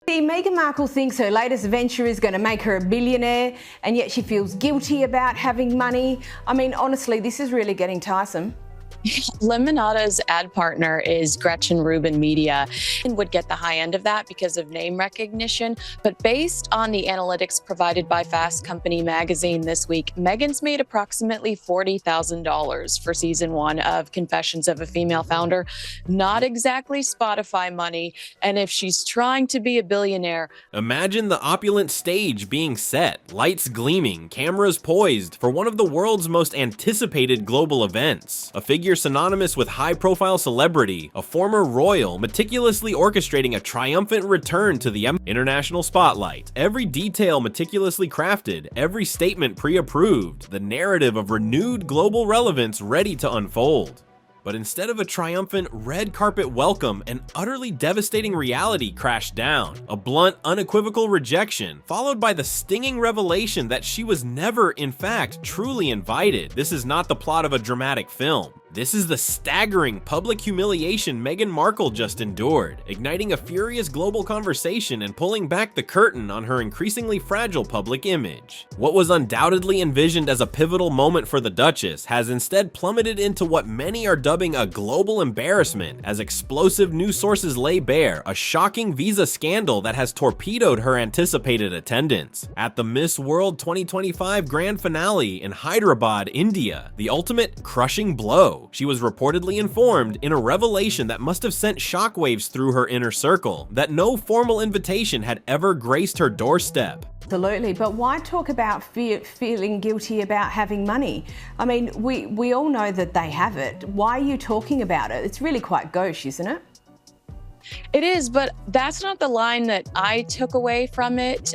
Meghan Markle thinks her latest venture is going to make her a billionaire, and yet she feels guilty about having money. I mean, honestly, this is really getting tiresome. Lemonada's ad partner is Gretchen Rubin Media and would get the high end of that because of name recognition. But based on the analytics provided by Fast Company magazine this week, Meghan's made approximately $40,000 for season 1 of Confessions of a Female Founder. Not exactly Spotify money. And if she's trying to be a billionaire, imagine the opulent stage being set, lights gleaming, cameras poised for one of the world's most anticipated global events. A figure synonymous with high-profile celebrity, a former royal meticulously orchestrating a triumphant return to the international spotlight. Every detail meticulously crafted, every statement pre-approved, the narrative of renewed global relevance ready to unfold. But instead of a triumphant red carpet welcome, an utterly devastating reality crashed down. A blunt, unequivocal rejection, followed by the stinging revelation that she was never, in fact, truly invited. This is not the plot of a dramatic film. This is the staggering public humiliation Meghan Markle just endured, igniting a furious global conversation and pulling back the curtain on her increasingly fragile public image. What was undoubtedly envisioned as a pivotal moment for the Duchess has instead plummeted into what many are dubbing a global embarrassment, as explosive news sources lay bare a shocking visa scandal that has torpedoed her anticipated attendance. At the Miss World 2025 grand finale in Hyderabad, India, the ultimate crushing blow. She was reportedly informed in a revelation that must have sent shockwaves through her inner circle that no formal invitation had ever graced her doorstep. Absolutely, but why talk about feeling guilty about having money? I mean, we all know that they have it. Why are you talking about it? It's really quite gauche, isn't it? it is, but that's not the line that I took away from it.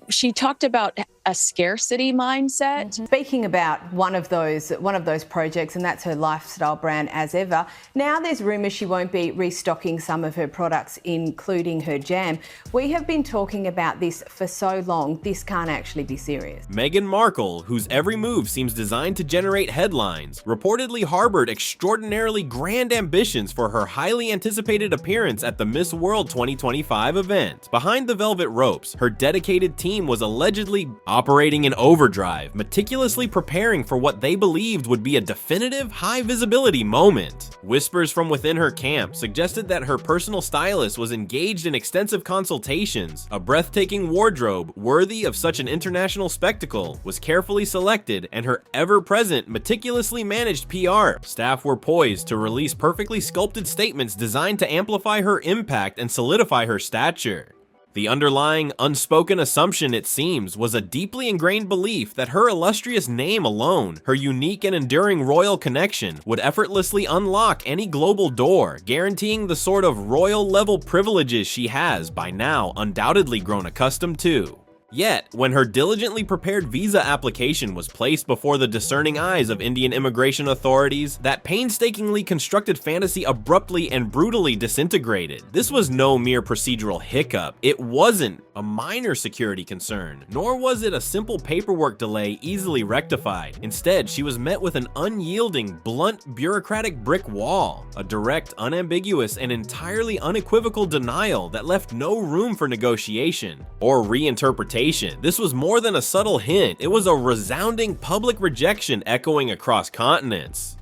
She talked about a scarcity mindset. Mm-hmm. Speaking about one of those projects, and that's her lifestyle brand As Ever. Now there's rumours she won't be restocking some of her products, including her jam. We have been talking about this for so long, this can't actually be serious. Meghan Markle, whose every move seems designed to generate headlines, reportedly harbored extraordinarily grand ambitions for her highly anticipated appearance at the Miss World 2025 event. Behind the velvet ropes, her dedicated team was allegedly operating in overdrive, meticulously preparing for what they believed would be a definitive high-visibility moment. Whispers from within her camp suggested that her personal stylist was engaged in extensive consultations. A breathtaking wardrobe worthy of such an international spectacle was carefully selected, and her ever-present, meticulously managed PR staff were poised to release perfectly sculpted statements designed to amplify her impact and solidify her stature. The underlying, unspoken assumption, it seems, was a deeply ingrained belief that her illustrious name alone, her unique and enduring royal connection, would effortlessly unlock any global door, guaranteeing the sort of royal-level privileges she has, by now, undoubtedly grown accustomed to. Yet, when her diligently prepared visa application was placed before the discerning eyes of Indian immigration authorities, that painstakingly constructed fantasy abruptly and brutally disintegrated. This was no mere procedural hiccup. It wasn't a minor security concern, nor was it a simple paperwork delay easily rectified. Instead, she was met with an unyielding, blunt, bureaucratic brick wall, a direct, unambiguous, and entirely unequivocal denial that left no room for negotiation or reinterpretation. This was more than a subtle hint, it was a resounding public rejection echoing across continents.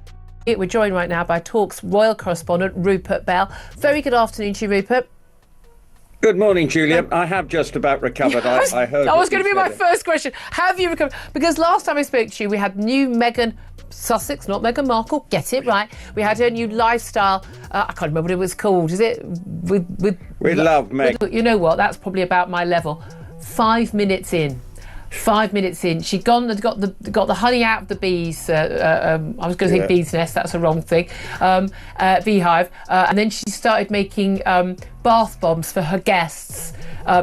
We're joined right now by Talk's royal correspondent, Rupert Bell. Very good afternoon to you, Rupert. Good morning, Julia. I have just about recovered. I heard. That was going to be my first question. Have you recovered? Because last time I spoke to you, we had new Meghan Sussex, not Meghan Markle. Get it right. We had her new lifestyle. I can't remember what it was called. Is it We love Meghan. You know what? That's probably about my level. 5 minutes in, she'd gone and got the honey out of the bees. I was going to say bee's nest. That's a wrong thing. Beehive, and then she started making bath bombs for her guests.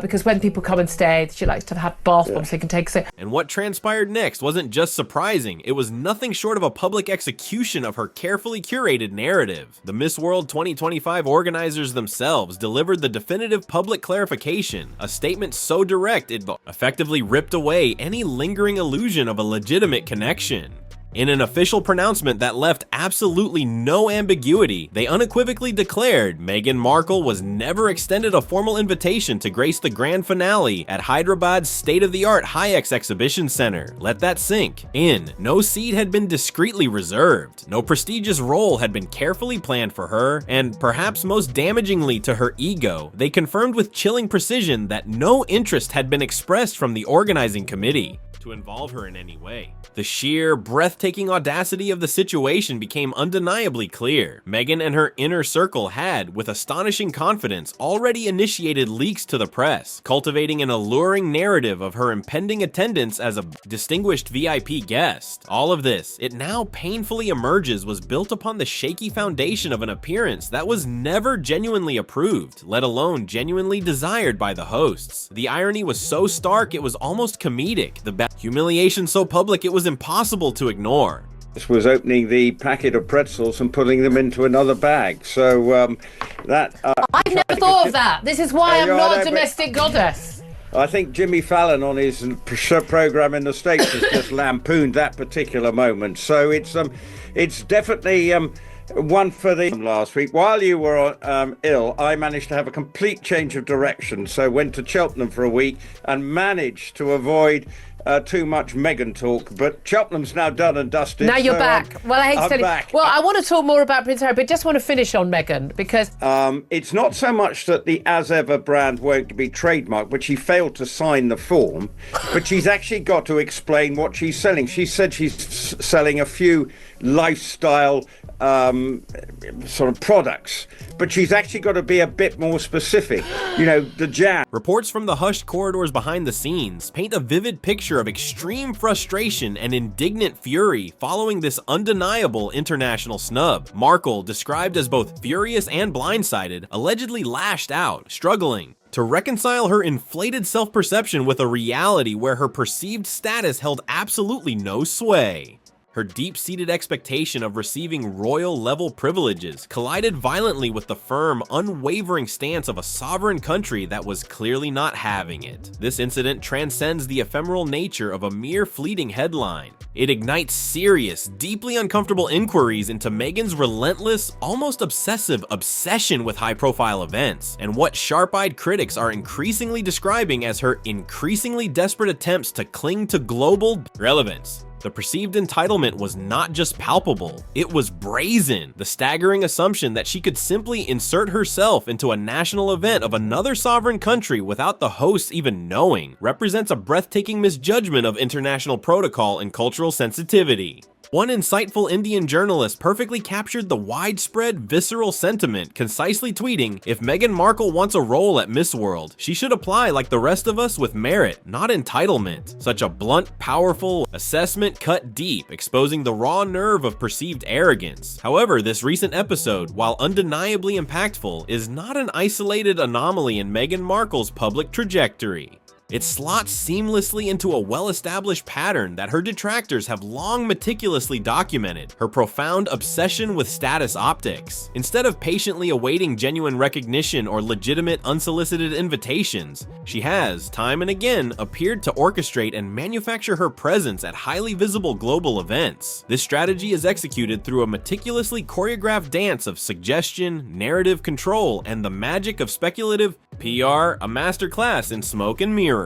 Because when people come and stay, she likes to have bath bombs they can take. And what transpired next wasn't just surprising, it was nothing short of a public execution of her carefully curated narrative. The Miss World 2025 organizers themselves delivered the definitive public clarification, a statement so direct it effectively ripped away any lingering illusion of a legitimate connection. In an official pronouncement that left absolutely no ambiguity, they unequivocally declared Meghan Markle was never extended a formal invitation to grace the grand finale at Hyderabad's state-of-the-art HIEX Exhibition Center. Let that sink in. No seat had been discreetly reserved. No prestigious role had been carefully planned for her, and perhaps most damagingly to her ego, they confirmed with chilling precision that no interest had been expressed from the organizing committee to involve her in any way. The sheer, breathtaking audacity of the situation became undeniably clear. Meghan and her inner circle had, with astonishing confidence, already initiated leaks to the press, cultivating an alluring narrative of her impending attendance as a distinguished VIP guest. All of this, it now painfully emerges, was built upon the shaky foundation of an appearance that was never genuinely approved, let alone genuinely desired by the hosts. The irony was so stark it was almost comedic, the humiliation so public it was impossible to ignore. This was opening the packet of pretzels and putting them into another bag. So I've never thought of that. This is why I'm not a domestic goddess. I think Jimmy Fallon on his program in the States has just lampooned that particular moment. So it's definitely one for the last week. While you were ill, I managed to have a complete change of direction. So went to Cheltenham for a week and managed to avoid too much Meghan talk, but Cheltenham's now done and dusted. Now you're back. Well, I hate to tell you. Back. Well, I want to talk more about Prince Harry, but just want to finish on Meghan because it's not so much that the As Ever brand won't be trademarked, but she failed to sign the form. But she's actually got to explain what she's selling. She said she's selling a few lifestyle sort of products, but she's actually got to be a bit more specific. You know, the jam. Reports from the hushed corridors behind the scenes paint a vivid picture of extreme frustration and indignant fury following this undeniable international snub. Markle, described as both furious and blindsided, allegedly lashed out, struggling to reconcile her inflated self-perception with a reality where her perceived status held absolutely no sway. Her deep-seated expectation of receiving royal-level privileges collided violently with the firm, unwavering stance of a sovereign country that was clearly not having it. This incident transcends the ephemeral nature of a mere fleeting headline. It ignites serious, deeply uncomfortable inquiries into Meghan's relentless, almost obsessive obsession with high-profile events, and what sharp-eyed critics are increasingly describing as her increasingly desperate attempts to cling to global relevance. The perceived entitlement was not just palpable, it was brazen. The staggering assumption that she could simply insert herself into a national event of another sovereign country without the hosts even knowing represents a breathtaking misjudgment of international protocol and cultural sensitivity. One insightful Indian journalist perfectly captured the widespread, visceral sentiment, concisely tweeting, "If Meghan Markle wants a role at Miss World, she should apply like the rest of us with merit, not entitlement." Such a blunt, powerful assessment cut deep, exposing the raw nerve of perceived arrogance. However, this recent episode, while undeniably impactful, is not an isolated anomaly in Meghan Markle's public trajectory. It slots seamlessly into a well-established pattern that her detractors have long meticulously documented: her profound obsession with status optics. Instead of patiently awaiting genuine recognition or legitimate unsolicited invitations, she has, time and again, appeared to orchestrate and manufacture her presence at highly visible global events. This strategy is executed through a meticulously choreographed dance of suggestion, narrative control, and the magic of speculative PR, a masterclass in smoke and mirrors.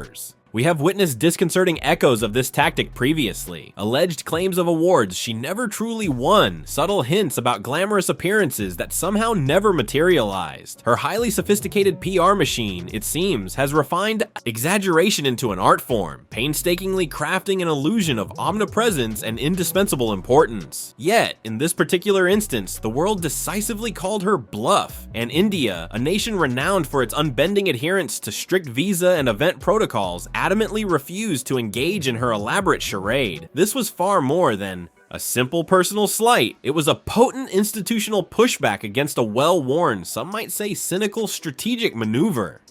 We have witnessed disconcerting echoes of this tactic previously. Alleged claims of awards she never truly won, subtle hints about glamorous appearances that somehow never materialized. Her highly sophisticated PR machine, it seems, has refined exaggeration into an art form, painstakingly crafting an illusion of omnipresence and indispensable importance. Yet, in this particular instance, the world decisively called her bluff, and India, a nation renowned for its unbending adherence to strict visa and event protocols, adamantly refused to engage in her elaborate charade. This was far more than a simple personal slight. It was a potent institutional pushback against a well-worn, some might say cynical strategic maneuver.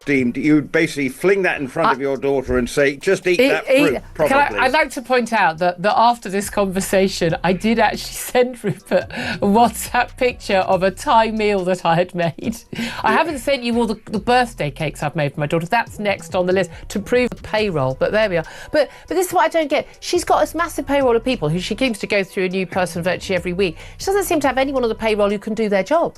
deemed, you'd basically fling that in front of your daughter and say, just eat that fruit, probably. I'd like to point out that after this conversation, I did actually send Rupert a WhatsApp picture of a Thai meal that I had made. I haven't sent you all the birthday cakes I've made for my daughter. That's next on the list to prove the payroll, but there we are. But this is what I don't get. She's got this massive payroll of people who she seems to go through a new person virtually every week. She doesn't seem to have anyone on the payroll who can do their job.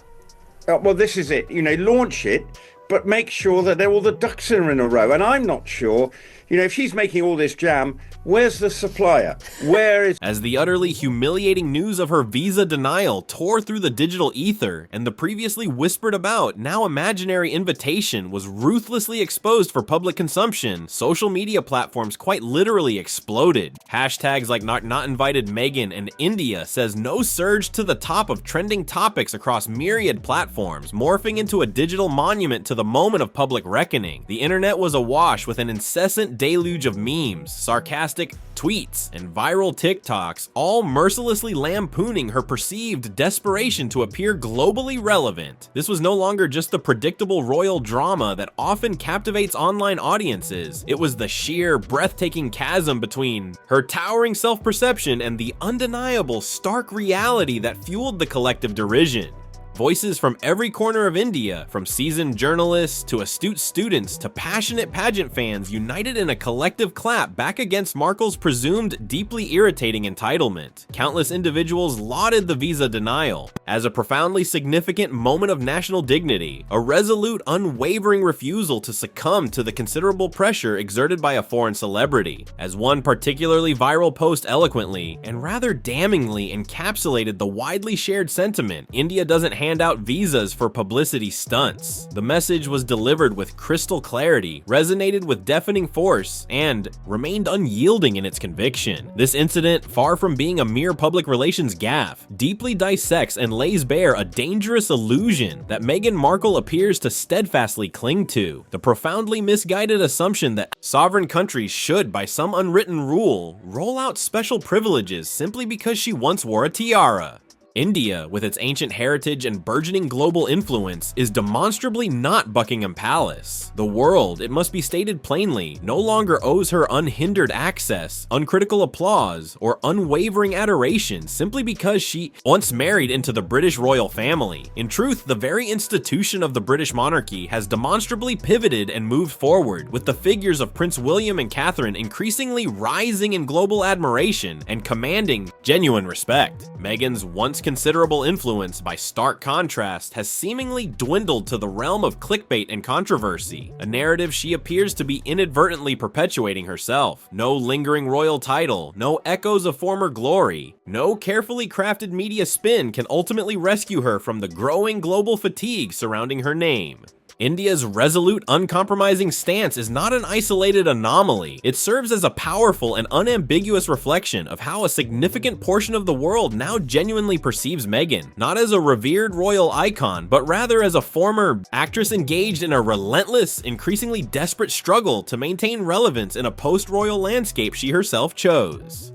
Well, this is it. Launch it, but make sure that all the ducks are in a row. And I'm not sure, if she's making all this jam, where's the supplier? Where is... As the utterly humiliating news of her visa denial tore through the digital ether, and the previously whispered about, now imaginary invitation was ruthlessly exposed for public consumption, social media platforms quite literally exploded. Hashtags like not invited Meghan and India says no surge to the top of trending topics across myriad platforms, morphing into a digital monument to the moment of public reckoning. The internet was awash with an incessant deluge of memes, sarcastic tweets, and viral TikToks, all mercilessly lampooning her perceived desperation to appear globally relevant. This was no longer just the predictable royal drama that often captivates online audiences. It was the sheer, breathtaking chasm between her towering self-perception and the undeniable, stark reality that fueled the collective derision. Voices from every corner of India, from seasoned journalists to astute students to passionate pageant fans, united in a collective clap back against Markle's presumed deeply irritating entitlement. Countless individuals lauded the visa denial as a profoundly significant moment of national dignity, a resolute, unwavering refusal to succumb to the considerable pressure exerted by a foreign celebrity. As one particularly viral post eloquently and rather damningly encapsulated the widely shared sentiment, India doesn't hand out visas for publicity stunts. The message was delivered with crystal clarity, resonated with deafening force, and remained unyielding in its conviction. This incident, far from being a mere public relations gaffe, deeply dissects and lays bare a dangerous illusion that Meghan Markle appears to steadfastly cling to. The profoundly misguided assumption that sovereign countries should, by some unwritten rule, roll out special privileges simply because she once wore a tiara. India, with its ancient heritage and burgeoning global influence, is demonstrably not Buckingham Palace. The world, it must be stated plainly, no longer owes her unhindered access, uncritical applause, or unwavering adoration simply because she once married into the British royal family. In truth, the very institution of the British monarchy has demonstrably pivoted and moved forward, with the figures of Prince William and Catherine increasingly rising in global admiration and commanding genuine respect. Meghan's once considerable influence, by stark contrast, has seemingly dwindled to the realm of clickbait and controversy, a narrative she appears to be inadvertently perpetuating herself. No lingering royal title, no echoes of former glory, no carefully crafted media spin can ultimately rescue her from the growing global fatigue surrounding her name. India's resolute, uncompromising stance is not an isolated anomaly. It serves as a powerful and unambiguous reflection of how a significant portion of the world now genuinely perceives Meghan, not as a revered royal icon, but rather as a former actress engaged in a relentless, increasingly desperate struggle to maintain relevance in a post-royal landscape she herself chose.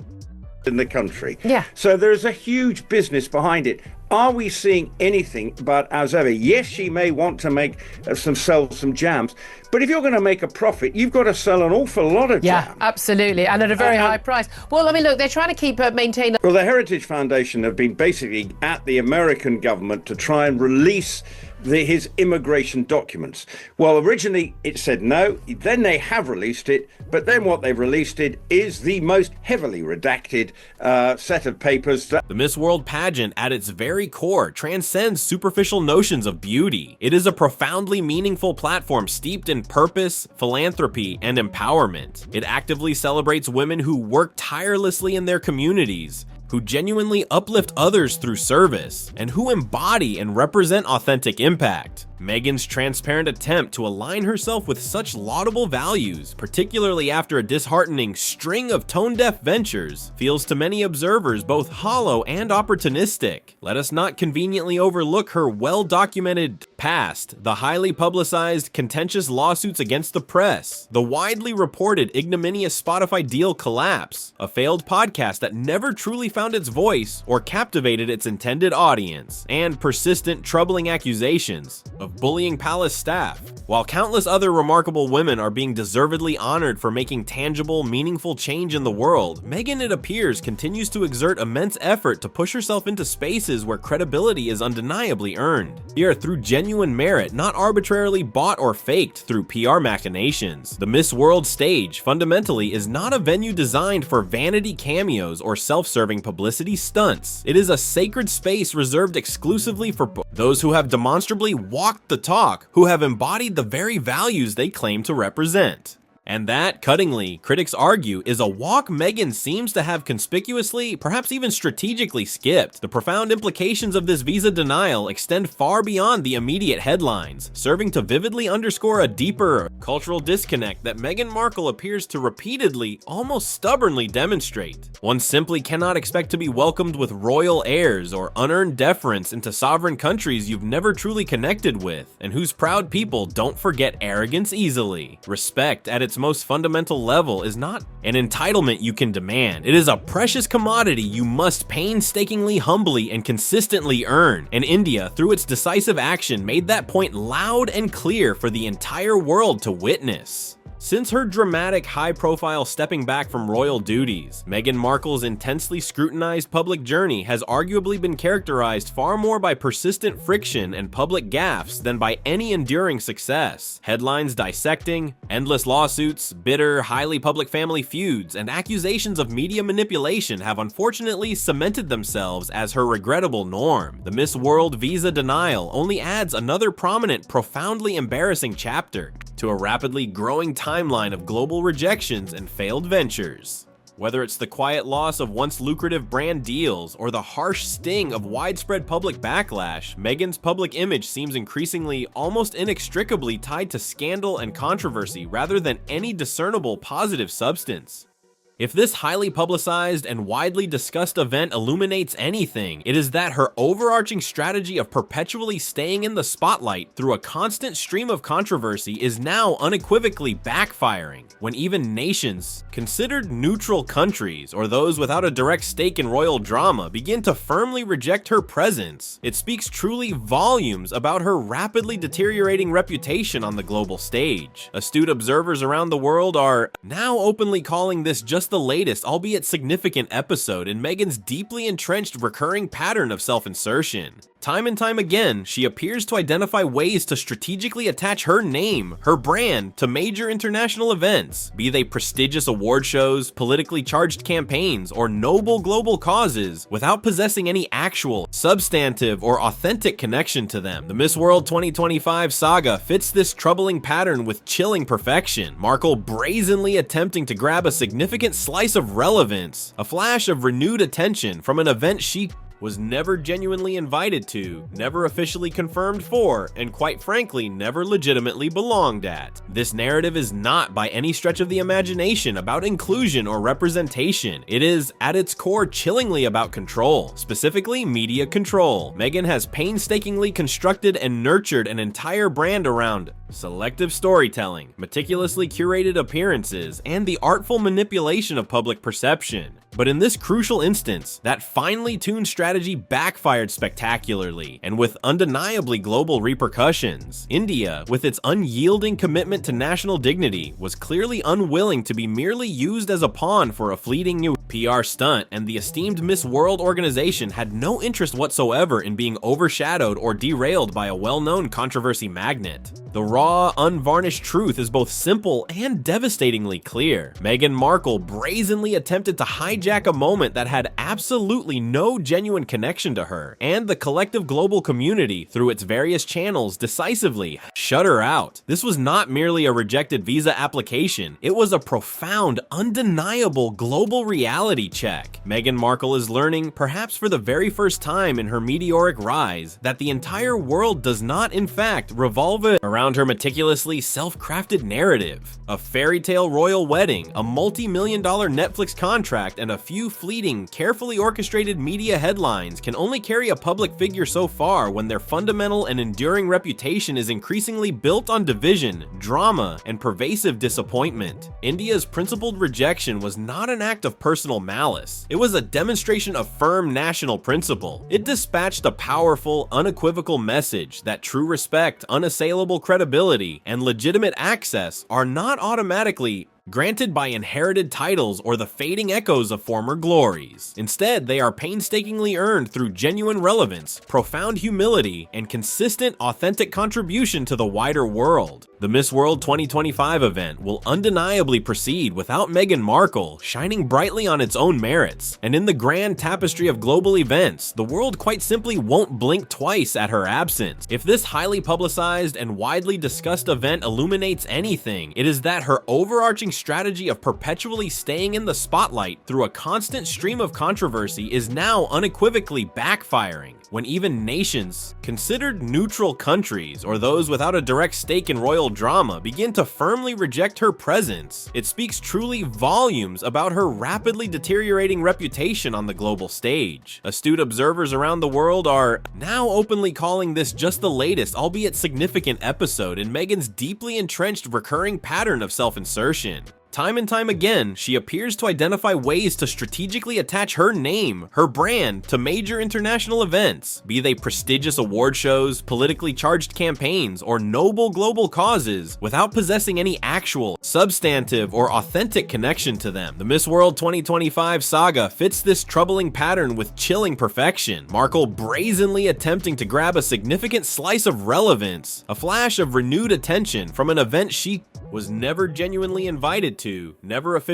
In the country. Yeah. So there's a huge business behind it. Are we seeing anything but as ever? Yes, she may want to sell some jams, but if you're going to make a profit, you've got to sell an awful lot of jam. Yeah, absolutely, and at a very high price. Well, I mean, look, they're trying to maintain. Well, the Heritage Foundation have been basically at the American government to try and release his immigration documents. Well, originally it said no, then they have released it, but then what they've released it is the most heavily redacted set of papers. The Miss World pageant, at its very core, transcends superficial notions of beauty. It is a profoundly meaningful platform steeped in purpose, philanthropy, and empowerment. It actively celebrates women who work tirelessly in their communities, who genuinely uplift others through service, and who embody and represent authentic impact. Meghan's transparent attempt to align herself with such laudable values, particularly after a disheartening string of tone-deaf ventures, feels to many observers both hollow and opportunistic. Let us not conveniently overlook her well-documented past, the highly publicized, contentious lawsuits against the press, the widely reported ignominious Spotify deal collapse, a failed podcast that never truly found its voice or captivated its intended audience, and persistent, troubling accusations of of bullying palace staff. While countless other remarkable women are being deservedly honored for making tangible, meaningful change in the world, Meghan, it appears, continues to exert immense effort to push herself into spaces where credibility is undeniably earned. Here, through genuine merit, not arbitrarily bought or faked through PR machinations. The Miss World stage, fundamentally, is not a venue designed for vanity cameos or self-serving publicity stunts. It is a sacred space reserved exclusively for those who have demonstrably walked the talk, who have embodied the very values they claim to represent. And that, cuttingly, critics argue, is a walk Meghan seems to have conspicuously, perhaps even strategically skipped. The profound implications of this visa denial extend far beyond the immediate headlines, serving to vividly underscore a deeper cultural disconnect that Meghan Markle appears to repeatedly, almost stubbornly demonstrate. One simply cannot expect to be welcomed with royal airs or unearned deference into sovereign countries you've never truly connected with, and whose proud people don't forget arrogance easily. Respect at its most fundamental level is not an entitlement you can demand. It is a precious commodity you must painstakingly, humbly, and consistently earn. And India, through its decisive action, made that point loud and clear for the entire world to witness. Since her dramatic, high-profile stepping back from royal duties, Meghan Markle's intensely scrutinized public journey has arguably been characterized far more by persistent friction and public gaffes than by any enduring success. Headlines dissecting, endless lawsuits, bitter, highly public family feuds, and accusations of media manipulation have unfortunately cemented themselves as her regrettable norm. The Miss World visa denial only adds another prominent, profoundly embarrassing chapter to a rapidly growing timeline of global rejections and failed ventures. Whether it's the quiet loss of once lucrative brand deals or the harsh sting of widespread public backlash, Meghan's public image seems increasingly, almost inextricably tied to scandal and controversy rather than any discernible positive substance. If this highly publicized and widely discussed event illuminates anything, it is that her overarching strategy of perpetually staying in the spotlight through a constant stream of controversy is now unequivocally backfiring, when even nations, considered neutral countries, or those without a direct stake in royal drama, begin to firmly reject her presence. It speaks truly volumes about her rapidly deteriorating reputation on the global stage. Astute observers around the world are now openly calling this just the latest, albeit significant, episode in Meghan's deeply entrenched recurring pattern of self-insertion. Time and time again, she appears to identify ways to strategically attach her name, her brand, to major international events, be they prestigious award shows, politically charged campaigns, or noble global causes, without possessing any actual, substantive, or authentic connection to them. The Miss World 2025 saga fits this troubling pattern with chilling perfection, Markle brazenly attempting to grab a significant slice of relevance, a flash of renewed attention from an event she was never genuinely invited to, never officially confirmed for, and quite frankly, never legitimately belonged at. This narrative is not by any stretch of the imagination about inclusion or representation. It is, at its core, chillingly about control, specifically media control. Meghan has painstakingly constructed and nurtured an entire brand around selective storytelling, meticulously curated appearances, and the artful manipulation of public perception. But in this crucial instance, that finely tuned strategy backfired spectacularly, and with undeniably global repercussions. India, with its unyielding commitment to national dignity, was clearly unwilling to be merely used as a pawn for a fleeting new PR stunt, and the esteemed Miss World organization had no interest whatsoever in being overshadowed or derailed by a well-known controversy magnet. The raw, unvarnished truth is both simple and devastatingly clear. Meghan Markle brazenly attempted to hijack a moment that had absolutely no genuine connection to her, and the collective global community, through its various channels, decisively shut her out. This was not merely a rejected visa application, it was a profound, undeniable global reality check. Meghan Markle is learning, perhaps for the very first time in her meteoric rise, that the entire world does not in fact revolve around her her meticulously self-crafted narrative. A fairy tale royal wedding, a multi-million-dollar Netflix contract, and a few fleeting, carefully orchestrated media headlines can only carry a public figure so far when their fundamental and enduring reputation is increasingly built on division, drama, and pervasive disappointment. India's principled rejection was not an act of personal malice. It was a demonstration of firm national principle. It dispatched a powerful, unequivocal message that true respect, unassailable credibility, and legitimate access are not automatically granted by inherited titles or the fading echoes of former glories. Instead, they are painstakingly earned through genuine relevance, profound humility, and consistent, authentic contribution to the wider world. The Miss World 2025 event will undeniably proceed without Meghan Markle shining brightly on its own merits, and in the grand tapestry of global events, the world quite simply won't blink twice at her absence. If this highly publicized and widely discussed event illuminates anything, it is that her overarching strategy of perpetually staying in the spotlight through a constant stream of controversy is now unequivocally backfiring. When even nations, considered neutral countries, or those without a direct stake in royal drama, begin to firmly reject her presence, it speaks truly volumes about her rapidly deteriorating reputation on the global stage. Astute observers around the world are now openly calling this just the latest, albeit significant episode in Meghan's deeply entrenched recurring pattern of self-insertion. Time and time again, she appears to identify ways to strategically attach her name, her brand, to major international events, be they prestigious award shows, politically charged campaigns, or noble global causes, without possessing any actual, substantive, or authentic connection to them. The Miss World 2025 saga fits this troubling pattern with chilling perfection. Markle brazenly attempting to grab a significant slice of relevance, a flash of renewed attention from an event she was never genuinely invited to, never officially